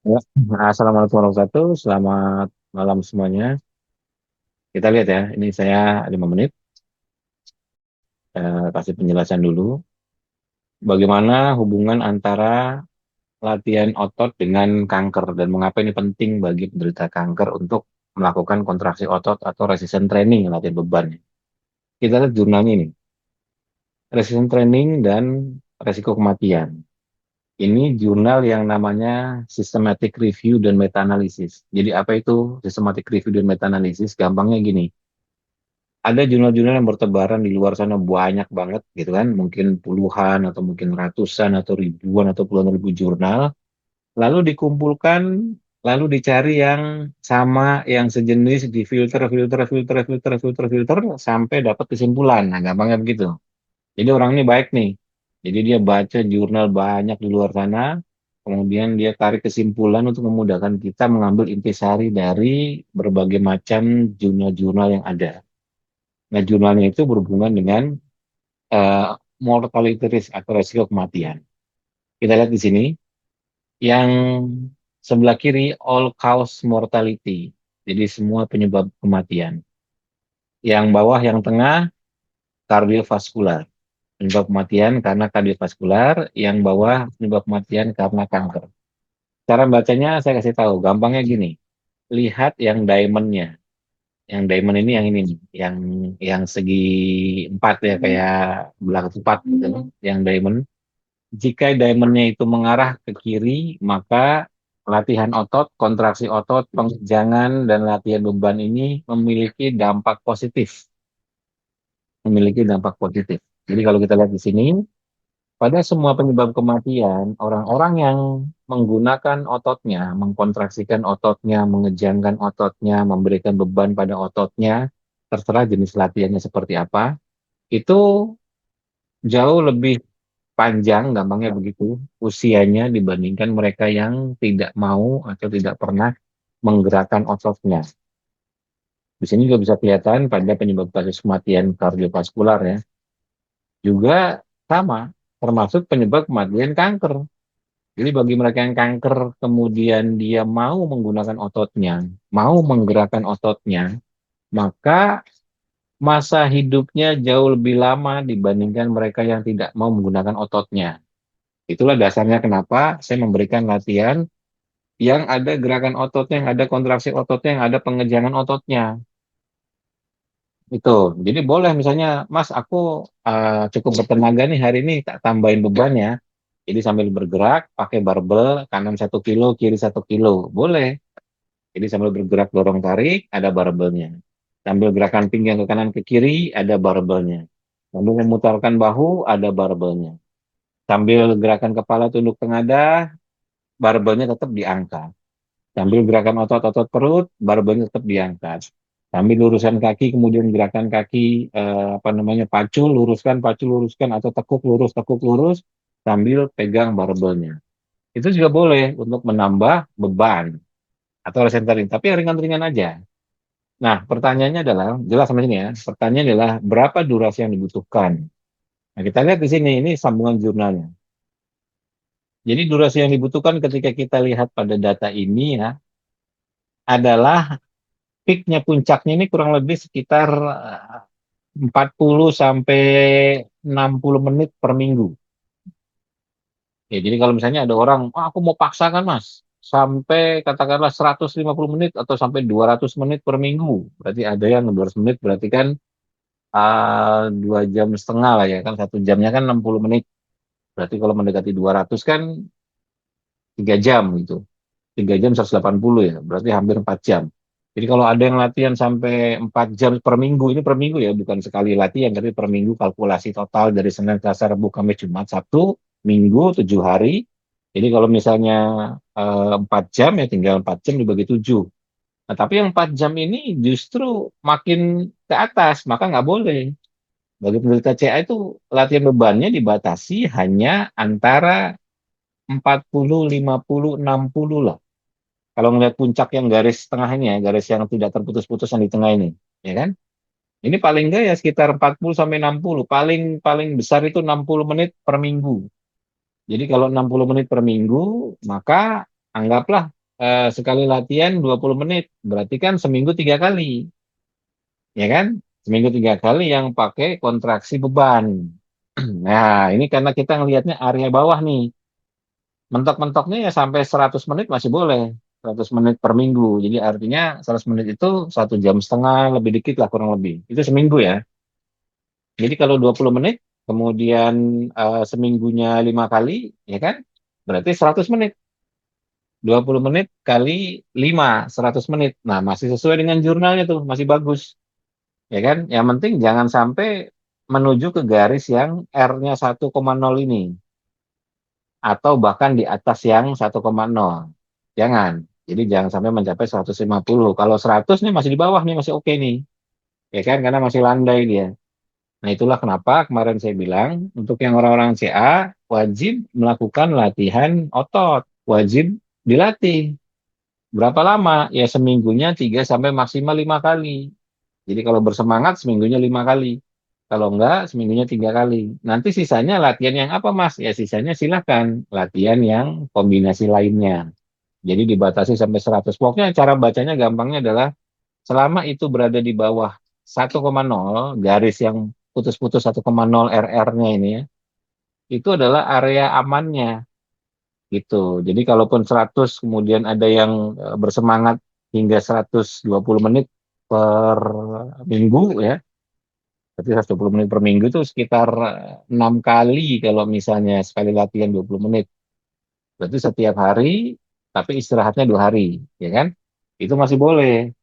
Ya. Assalamualaikum warahmatullahi wabarakatuh. Selamat malam semuanya. Kita lihat ya, ini saya 5 menit. Kasih penjelasan dulu. Bagaimana hubungan antara latihan otot dengan kanker dan mengapa ini penting bagi penderita kanker untuk melakukan kontraksi otot atau resistance training, latihan beban. Kita lihat jurnalnya ini, resistance training dan resiko kematian. Ini jurnal yang namanya Systematic Review dan Meta-Analysis. Jadi apa itu Systematic Review dan Meta-Analysis? Gampangnya gini, ada jurnal-jurnal yang bertebaran di luar sana banyak banget gitu kan, mungkin puluhan atau mungkin ratusan atau ribuan atau puluhan ribu jurnal, lalu dikumpulkan, lalu dicari yang sama, yang sejenis, difilter, filter, filter, filter, filter, filter, sampai dapat kesimpulan. Nah, gampangnya begitu. Jadi orang ini baik nih, jadi dia baca jurnal banyak di luar sana, kemudian dia tarik kesimpulan untuk memudahkan kita mengambil intisari dari berbagai macam jurnal-jurnal yang ada. Nah, jurnalnya itu berhubungan dengan eh, mortality risk atau resiko kematian. Kita lihat di sini, yang sebelah kiri all cause mortality, jadi semua penyebab kematian. Yang bawah, yang tengah kardiovaskular, penyebab kematian karena kardiovaskular. Yang bawah penyebab kematian karena kanker. Cara bacanya saya kasih tahu, gampangnya gini, lihat yang diamondnya. Yang diamond ini yang ini nih, yang segi empat ya, kayak belakang empat gitu. Yang diamond, jika diamondnya itu mengarah ke kiri, maka latihan otot, kontraksi otot, pengujangan, dan latihan beban ini memiliki dampak positif. Jadi kalau kita lihat di sini, pada semua penyebab kematian, orang-orang yang menggunakan ototnya, mengkontraksikan ototnya, mengejangkan ototnya, memberikan beban pada ototnya, terserah jenis latihannya seperti apa, itu jauh lebih panjang, gampangnya begitu, usianya dibandingkan mereka yang tidak mau atau tidak pernah menggerakkan ototnya. Di sini juga bisa kelihatan pada penyebab kasus kematian kardiovaskular ya, juga sama, termasuk penyebab kematian kanker. Jadi bagi mereka yang kanker kemudian dia mau menggunakan ototnya, mau menggerakkan ototnya, maka masa hidupnya jauh lebih lama dibandingkan mereka yang tidak mau menggunakan ototnya. Itulah dasarnya kenapa saya memberikan latihan yang ada gerakan ototnya, yang ada kontraksi ototnya, yang ada pengejangan ototnya. Itu. Jadi boleh misalnya, Mas, aku cukup bertenaga nih hari ini, tak tambahin beban ya. Jadi sambil bergerak, pakai barbel, kanan 1 kilo, kiri 1 kilo. Boleh. Jadi sambil bergerak dorong tarik, ada barbelnya. Sambil gerakan pinggang ke kanan ke kiri, ada barbelnya. Sambil memutarkan bahu, ada barbelnya. Sambil gerakan kepala tunduk tengadah, barbelnya tetap diangkat. Sambil gerakan otot-otot perut, barbelnya tetap diangkat. Sambil luruskan kaki, kemudian gerakan kaki, apa namanya, pacu, luruskan, atau tekuk lurus, sambil pegang barbelnya. Itu juga boleh untuk menambah beban atau resentering, tapi yang ringan-ringan aja. Nah, pertanyaannya adalah, jelas sama sini ya, pertanyaannya adalah berapa durasi yang dibutuhkan. Nah, kita lihat di sini, ini sambungan jurnalnya. Jadi durasi yang dibutuhkan ketika kita lihat pada data ini ya, adalah peaknya, puncaknya ini kurang lebih sekitar 40 sampai 60 menit per minggu. Ya, jadi kalau misalnya ada orang, aku mau paksakan mas, sampai katakanlah 150 menit atau sampai 200 menit per minggu. Berarti ada yang 200 menit, berarti kan 2 jam setengah lah ya kan, 1 jamnya kan 60 menit. Berarti kalau mendekati 200 kan 3 jam gitu. 3 jam 180 ya, berarti hampir 4 jam. Jadi kalau ada yang latihan sampai 4 jam per minggu, ini per minggu ya, bukan sekali latihan, tapi per minggu, kalkulasi total dari Senin, Selasa, Rabu, Kamis, Jumat, Sabtu, Minggu, 7 hari. Jadi kalau misalnya 4 jam ya tinggal 4 jam dibagi 7. Nah, tapi yang 4 jam ini justru makin ke atas, maka nggak boleh. Bagi penderita CA itu latihan bebannya dibatasi hanya antara 40, 50, 60 lah. Kalau ngeliat puncak yang garis tengah ini ya, garis yang tidak terputus-putus yang di tengah ini, ya kan? Ini paling enggak ya sekitar 40 sampai 60. Paling paling besar itu 60 menit per minggu. Jadi kalau 60 menit per minggu, maka anggaplah sekali latihan 20 menit, berarti kan seminggu 3 kali, ya kan? Seminggu 3 kali yang pakai kontraksi beban. Nah, ini karena kita ngelihatnya area bawah nih. Mentok-mentoknya ya sampai 100 menit masih boleh. 100 menit per minggu. Jadi artinya 100 menit itu 1 jam setengah, lebih dikit lah kurang lebih. Itu seminggu ya. Jadi kalau 20 menit, kemudian seminggunya 5 kali, ya kan? Berarti 100 menit. 20 menit kali 5, 100 menit. Nah, masih sesuai dengan jurnalnya tuh, masih bagus. Ya kan? Yang penting jangan sampai menuju ke garis yang R-nya 1,0 ini. Atau bahkan di atas yang 1,0. Jangan. Jadi jangan sampai mencapai 150. Kalau 100 nih masih di bawah nih, masih oke nih. Ya kan? Karena masih landai dia. Nah, itulah kenapa kemarin saya bilang untuk yang orang-orang CA wajib melakukan latihan otot. Wajib dilatih. Berapa lama? Ya seminggunya 3 sampai maksimal 5 kali. Jadi kalau bersemangat seminggunya 5 kali. Kalau enggak seminggunya 3 kali. Nanti sisanya latihan yang apa Mas? Ya sisanya silahkan latihan yang kombinasi lainnya. Jadi dibatasi sampai 100. Pokoknya cara bacanya gampangnya adalah selama itu berada di bawah 1,0, garis yang putus-putus 1,0 RR-nya ini ya, itu adalah area amannya gitu. Jadi kalaupun 100 kemudian ada yang bersemangat hingga 120 menit per minggu ya. Berarti 120 menit per minggu itu sekitar 6 kali kalau misalnya sekali latihan 20 menit. Berarti setiap hari tapi istirahatnya 2 hari, ya kan? Itu masih boleh.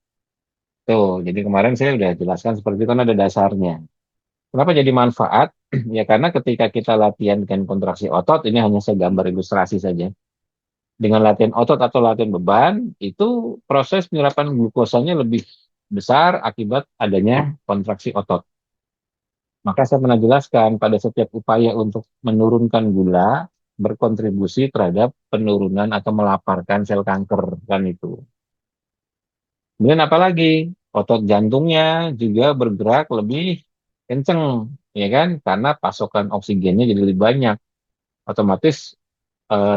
Tuh, jadi kemarin saya udah jelaskan seperti itu kan ada dasarnya. Kenapa jadi manfaat? Ya karena ketika kita latihan dengan kontraksi otot, ini hanya segambar ilustrasi saja. Dengan latihan otot atau latihan beban, itu proses penyerapan glukosanya lebih besar akibat adanya kontraksi otot. Maka saya pernah jelaskan pada setiap upaya untuk menurunkan gula berkontribusi terhadap penurunan atau melaparkan sel kanker kan itu. Kemudian apalagi otot jantungnya juga bergerak lebih kenceng, ya kan? Karena pasokan oksigennya jadi lebih banyak. Otomatis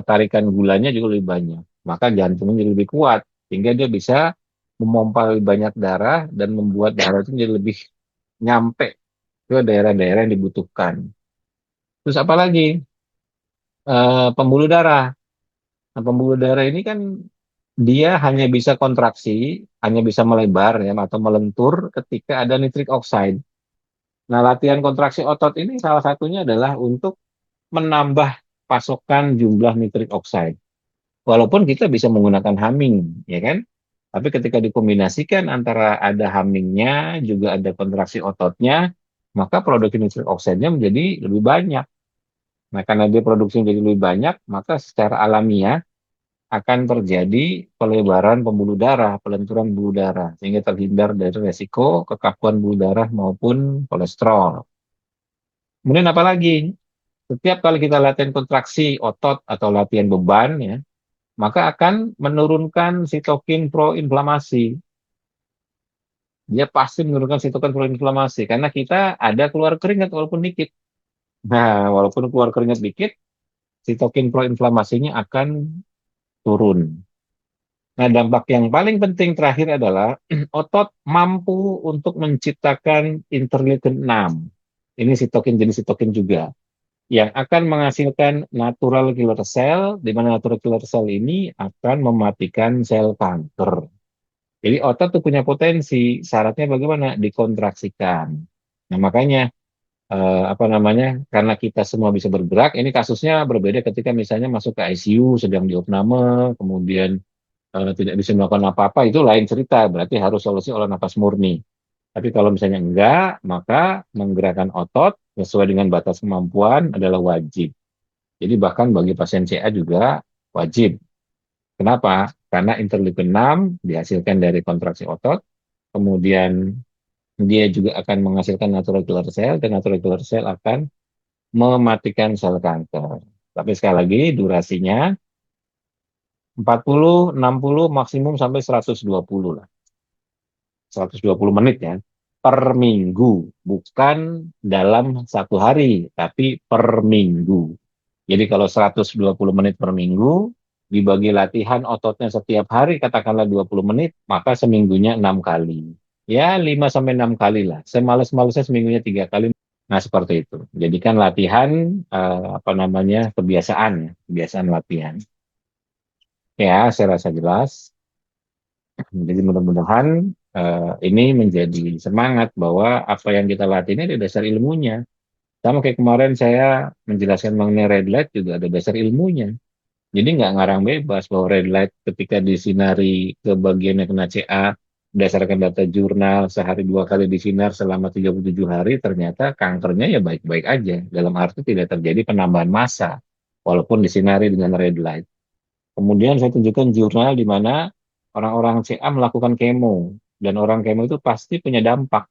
tarikan gulanya juga lebih banyak. Maka jantungnya jadi lebih kuat sehingga dia bisa memompa lebih banyak darah dan membuat darah itu jadi lebih nyampe ke daerah-daerah yang dibutuhkan. Terus apa lagi? Pembuluh darah. Nah, pembuluh darah ini kan dia hanya bisa kontraksi, hanya bisa melebar ya atau melentur ketika ada nitrik oxide. Nah, latihan kontraksi otot ini salah satunya adalah untuk menambah pasokan jumlah nitrik oxide. Walaupun kita bisa menggunakan humming, ya kan? Tapi ketika dikombinasikan antara ada hummingnya, juga ada kontraksi ototnya, maka produksi nitrik oxide-nya menjadi lebih banyak. Nah, karena dia produksi menjadi lebih banyak, maka secara alamiah akan terjadi pelebaran pembuluh darah, pelenturan pembuluh darah, sehingga terhindar dari resiko kekakuan pembuluh darah maupun kolesterol. Kemudian apa lagi? Setiap kali kita latihan kontraksi otot atau latihan beban, ya, maka akan menurunkan sitokin proinflamasi. Dia pasti menurunkan sitokin proinflamasi karena kita ada keluar keringat walaupun dikit. Nah, walaupun keluar keringat dikit, sitokin proinflamasinya akan turun. Nah, dampak yang paling penting terakhir adalah otot mampu untuk menciptakan interleukin 6. Ini sitokin jenis sitokin juga yang akan menghasilkan natural killer cell, di mana natural killer cell ini akan mematikan sel kanker. Jadi otot tuh punya potensi, syaratnya bagaimana? Dikontraksikan. Nah, makanya apa namanya? Karena kita semua bisa bergerak, ini kasusnya berbeda ketika misalnya masuk ke ICU sedang diopname, kemudian tidak bisa melakukan apa-apa, itu lain cerita. Berarti harus solusi olah napas murni. Tapi kalau misalnya enggak, maka menggerakkan otot sesuai dengan batas kemampuan adalah wajib. Jadi bahkan bagi pasien CA juga wajib. Kenapa? Karena interleukin 6 dihasilkan dari kontraksi otot, kemudian dia juga akan menghasilkan natural killer cell, dan natural killer cell akan mematikan sel kanker. Tapi sekali lagi durasinya 40, 60, maksimum sampai 120 lah. 120 menit ya. Per minggu. Bukan dalam 1 hari, tapi per minggu. Jadi kalau 120 menit per minggu, dibagi latihan ototnya setiap hari katakanlah 20 menit, maka seminggunya 6 kali. Ya 5 sampai 6 kali lah. Semales-malesnya seminggunya 3 kali. Nah, seperti itu. Jadikan latihan apa namanya? Kebiasaan ya, kebiasaan latihan. Ya, saya rasa jelas. Jadi mudah-mudahan ini menjadi semangat bahwa apa yang kita latih ini ada dasar ilmunya. Sama kayak kemarin saya menjelaskan mengenai red light juga ada dasar ilmunya. Jadi nggak ngarang bebas bahwa red light ketika disinari ke bagian yang kena CA berdasarkan data jurnal sehari 2 kali disinar selama 37 hari ternyata kankernya ya baik-baik aja. Dalam arti tidak terjadi penambahan massa walaupun disinari dengan red light. Kemudian saya tunjukkan jurnal di mana orang-orang CA melakukan kemo dan orang kemo itu pasti punya dampak.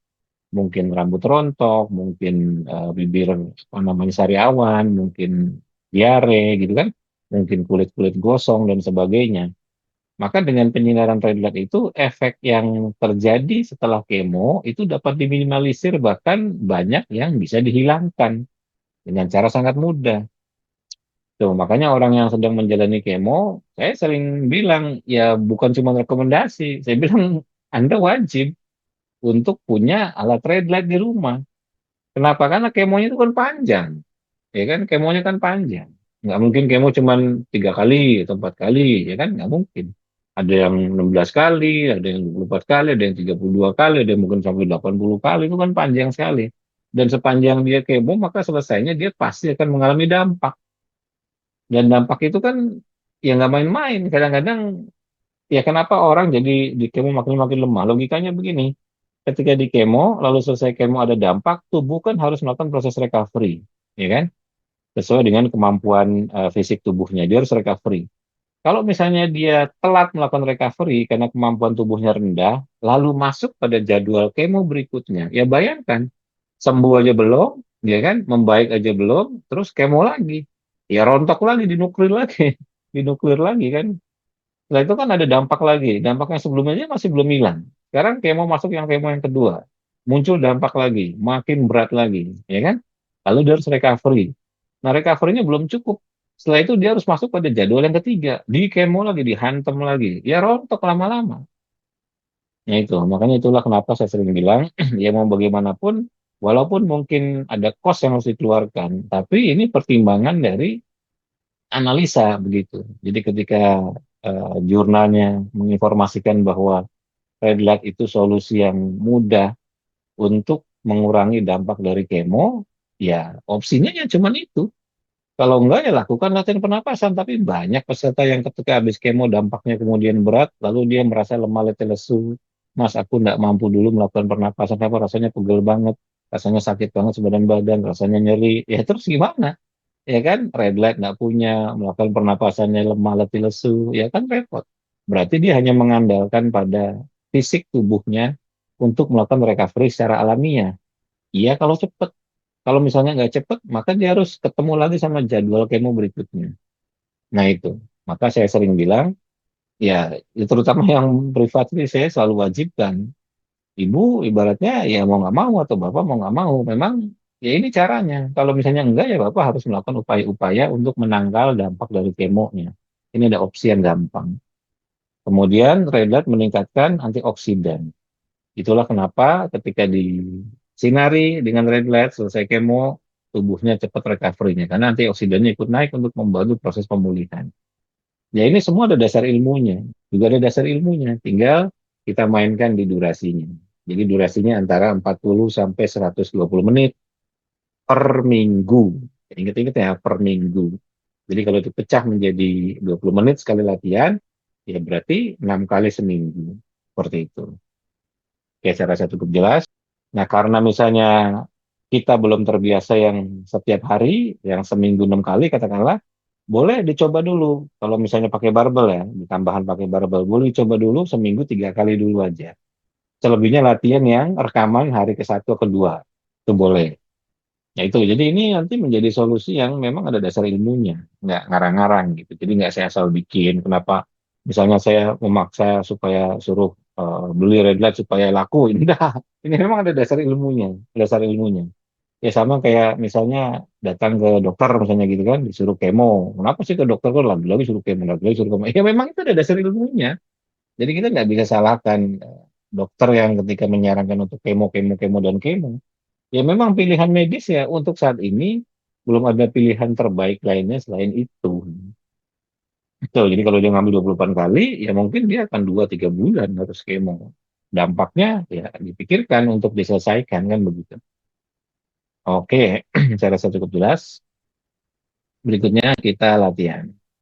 Mungkin rambut rontok, mungkin bibir apa namanya sariawan, mungkin diare gitu kan, mungkin kulit-kulit gosong dan sebagainya. Maka dengan penyinaran red light itu efek yang terjadi setelah kemo itu dapat diminimalisir bahkan banyak yang bisa dihilangkan dengan cara sangat mudah. Tuh, makanya orang yang sedang menjalani kemo, saya sering bilang ya bukan cuma rekomendasi, saya bilang Anda wajib untuk punya alat red light di rumah. Kenapa? Karena kemonya itu kan panjang, ya kan? Kemonya kan panjang. Nggak mungkin kemo cuma 3 kali atau 4 kali, ya kan? Nggak mungkin. Ada yang 16 kali, ada yang 24 kali, ada yang 32 kali, ada yang mungkin sampai 80 kali, itu kan panjang sekali. Dan sepanjang dia kemo, maka selesainya dia pasti akan mengalami dampak. Dan dampak itu kan ya nggak main-main. Kadang-kadang ya kenapa orang jadi di kemo makin-makin lemah? Logikanya begini, ketika di kemo, lalu selesai kemo ada dampak, tubuh kan harus melakukan proses recovery, ya kan? Sesuai dengan kemampuan fisik tubuhnya, dia harus recovery. Kalau misalnya dia telat melakukan recovery karena kemampuan tubuhnya rendah, lalu masuk pada jadwal kemo berikutnya, ya bayangkan, sembuh aja belum, ya kan? Membaik aja belum, terus kemo lagi. Ya rontok lagi, dinuklir lagi, dinuklir lagi kan. Setelah itu kan ada dampak lagi. Dampak yang sebelumnya aja masih belum hilang. Sekarang kemo masuk yang kemo yang kedua. Muncul dampak lagi, makin berat lagi, ya kan? Lalu dia harus recovery. Nah, recovery-nya belum cukup. Setelah itu dia harus masuk pada jadwal yang ketiga. Di kemo lagi, dihantem lagi. Ya rontok lama-lama. Ya itu, makanya itulah kenapa saya sering bilang, ya mau bagaimanapun, walaupun mungkin ada cost yang harus dikeluarkan, tapi ini pertimbangan dari analisa begitu. Jadi ketika jurnalnya menginformasikan bahwa red light itu solusi yang mudah untuk mengurangi dampak dari kemo, ya opsinya ya cuma itu. Kalau enggak ya lakukan latihan pernapasan, tapi banyak peserta yang ketika habis kemo dampaknya kemudian berat, lalu dia merasa lemah letih lesu. Mas, aku enggak mampu dulu melakukan pernapasan, apa rasanya pegel banget, rasanya sakit banget sebadan badan, rasanya nyeri. Ya terus gimana? Ya kan red light nggak punya melakukan pernapasannya lemah letih lesu ya kan repot berarti dia hanya mengandalkan pada fisik tubuhnya untuk melakukan recovery secara alamiah iya kalau cepat kalau misalnya nggak cepat maka dia harus ketemu lagi sama jadwal kemo berikutnya nah itu maka saya sering bilang ya terutama yang privat ini saya selalu wajibkan ibu ibaratnya ya mau nggak mau atau bapak mau nggak mau memang ya ini caranya kalau misalnya enggak ya bapak harus melakukan upaya-upaya untuk menangkal dampak dari kemonya ini ada opsi yang gampang kemudian red light meningkatkan antioksidan itulah kenapa ketika di sinari dengan red light selesai kemo tubuhnya cepat recovery-nya karena antioksidannya ikut naik untuk membantu proses pemulihan ya ini semua ada dasar ilmunya juga ada dasar ilmunya tinggal kita mainkan di durasinya jadi durasinya antara 40 sampai 120 menit per minggu. Ingat-ingat ya, per minggu. Jadi kalau dipecah menjadi 20 menit sekali latihan, ya berarti 6 kali seminggu. Seperti itu. Oke, saya rasa cukup jelas. Nah, karena misalnya kita belum terbiasa yang setiap hari, yang seminggu 6 kali katakanlah, boleh dicoba dulu. Kalau misalnya pakai barbel ya, ditambahan pakai barbel, boleh dicoba dulu seminggu 3 kali dulu aja. Selebihnya latihan yang rekaman hari ke-1, kedua. Itu boleh. Ya itu, jadi ini nanti menjadi solusi yang memang ada dasar ilmunya, nggak ngarang-ngarang gitu. Jadi nggak saya asal bikin. Kenapa? Misalnya saya memaksa supaya suruh beli red light supaya laku, enggak. Ini memang ada dasar ilmunya, dasar ilmunya. Ya sama kayak misalnya datang ke dokter misalnya gitu kan, disuruh kemo. Kenapa sih ke dokter kok lagi-lagi suruh kemo, lagi-lagi suruh kemo? Ya memang itu ada dasar ilmunya. Jadi kita nggak bisa salahkan dokter yang ketika menyarankan untuk kemo, kemo, kemo, dan kemo. Ya memang pilihan medis ya untuk saat ini belum ada pilihan terbaik lainnya selain itu. Betul, jadi kalau dia ngambil 28 kali, ya mungkin dia akan 2-3 bulan harus kemo. Dampaknya ya dipikirkan untuk diselesaikan kan begitu. Oke, saya rasa cukup jelas. Berikutnya kita latihan.